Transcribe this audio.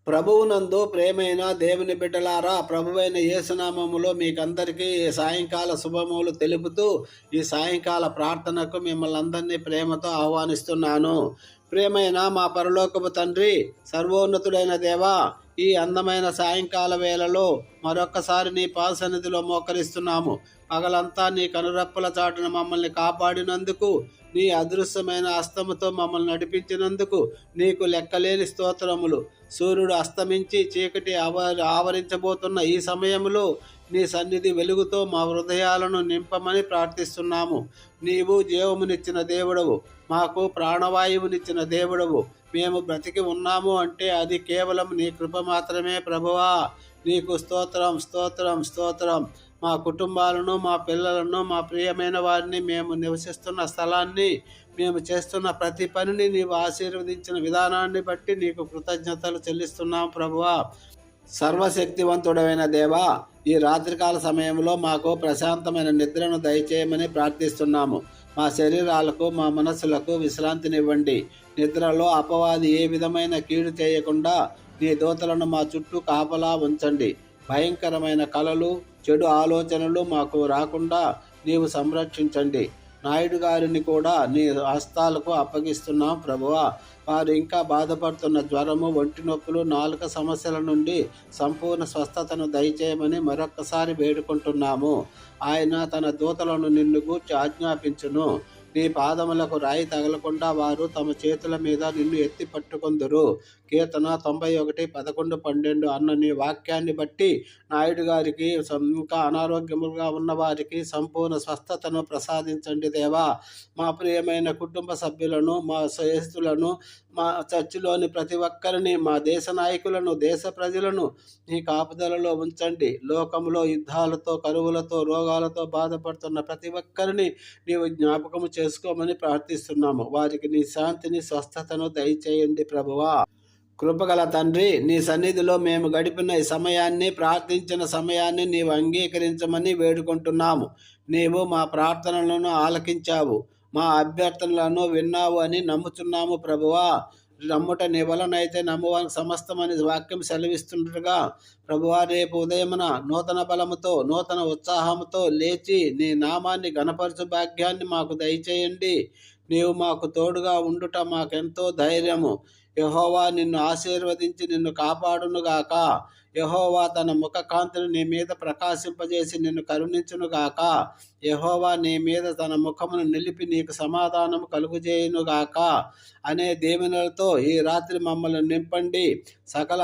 ప్రభువునందు ప్రేమైన దేవుని బిడ్డలారా, ప్రభువైన యేసునామములో మీకందరికీ ఈ సాయంకాల శుభములు తెలుపుతూ ఈ సాయంకాల ప్రార్థనకు మిమ్మల్ని అందరినీ ప్రేమతో ఆహ్వానిస్తున్నాను. ప్రియమైన మా పరలోకపు తండ్రి, సర్వోన్నతుడైన దేవా, ఈ అందమైన సాయంకాల వేళలో మరొక్కసారి నీ పాదసన్నిధిలో మోకరిస్తున్నాము. పగలంతా నీ కనురెప్పల చాటున మమ్మల్ని కాపాడినందుకు, నీ అదృశ్యమైన హస్తముతో మమ్మల్ని నడిపించినందుకు నీకు లెక్కలేని స్తోత్రములు. సూర్యుడు అస్తమించి చీకటి ఆవరించబోతున్న ఈ సమయంలో నీ సన్నిధి వెలుగుతో మా హృదయాలను నింపమని ప్రార్థిస్తున్నాము. నీవు జీవమునిచ్చిన దేవుడవు, మాకు ప్రాణవాయువునిచ్చిన దేవుడవు. మేము బ్రతికి ఉన్నాము అంటే అది కేవలం నీ కృప మాత్రమే ప్రభువా. నీకు స్తోత్రం, స్తోత్రం, స్తోత్రం. మా కుటుంబాలను, మా పిల్లలను, మా ప్రియమైన వారిని, మేము నివసిస్తున్న స్థలాన్ని, మేము చేస్తున్న ప్రతి పనిని నీవు ఆశీర్వదించిన విధానాన్ని బట్టి నీకు కృతజ్ఞతలు చెల్లిస్తున్నాం ప్రభువా. సర్వశక్తివంతుడైన దేవా, ఈ రాత్రికాల సమయంలో మాకు ప్రశాంతమైన నిద్రను దయచేయమని ప్రార్థిస్తున్నాము. మా శరీరాలకు, మా మనస్సులకు విశ్రాంతినివ్వండి. నిద్రలో అపవాది ఏ విధమైన కీడు చేయకుండా నీ దూతలను మా చుట్టూ కాపలా ఉంచండి. భయంకరమైన కలలు, చెడు ఆలోచనలు మాకు రాకుండా నీవు సంరక్షించండి. నాయుడు గారిని కూడా నీ హస్తాలకు అప్పగిస్తున్నాం ప్రభువా. వారు ఇంకా బాధపడుతున్న జ్వరము, ఒంటి నొప్పులు, నాలుక సమస్యల నుండి సంపూర్ణ స్వస్థతను దయచేయమని మరొక్కసారి వేడుకుంటున్నాము. ఆయన తన దూతలను నిన్ను గూర్చి ఆజ్ఞాపించును. నీ పాదములకు రాయి తగలకుండా వారు తమ చేతుల మీద నిన్ను ఎత్తి పట్టుకొందురు. కీర్తన 91:11-12 అన్న నీ వాక్యాన్ని బట్టి నాయుడు గారికి, ఇంకా అనారోగ్యముగా ఉన్న వారికి సంపూర్ణ స్వస్థతను ప్రసాదించండి దేవా. మా ప్రియమైన కుటుంబ సభ్యులను, మా స్నేహితులను, మా చర్చిలోని ప్రతి ఒక్కరిని, మా దేశ నాయకులను, దేశ ప్రజలను నీ కాపుదలలో ఉంచండి. లోకంలో యుద్ధాలతో, కరువులతో, రోగాలతో బాధపడుతున్న ప్రతి ఒక్కరిని నీవు జ్ఞాపకము చేసుకోమని ప్రార్థిస్తున్నాము. వారికి నీ శాంతిని, స్వస్థతను దయచేయండి ప్రభువా. కృపగల తండ్రి, నీ సన్నిధిలో మేము గడిపిన ఈ సమయాన్ని, ప్రార్థించిన సమయాన్ని నీవు అంగీకరించమని వేడుకుంటున్నాము. నీవు మా ప్రార్థనలను ఆలకించావు, మా అభ్యర్థనలను విన్నావు అని నమ్ముచున్నాము ప్రభువా. నమ్ముట నీ వలనైతే నమ్మువానికి సమస్తమని వాక్యం సెలవిస్తుండగా ప్రభువా, రేపు ఉదయమున నూతన బలముతో, నూతన ఉత్సాహముతో లేచి నీ నామాన్ని గణపరచు భాగ్యాన్ని మాకు దయచేయండి. నీవు మాకు తోడుగా ఉండుట మాకెంతో ధైర్యము. యెహోవా నిన్ను ఆశీర్వదించి నిన్ను కాపాడునుగాక. యెహోవా తన ముఖ కాంతిని నీ మీద ప్రకాశింపజేసి నిన్ను కరుణించునుగాక. యెహోవా నీ మీద తన ముఖమును నిలిపి నీకు సమాధానము కలుగుజేయునుగాక అనే దీవెనలతో ఈ రాత్రి మమ్మల్ని నింపండి. సకల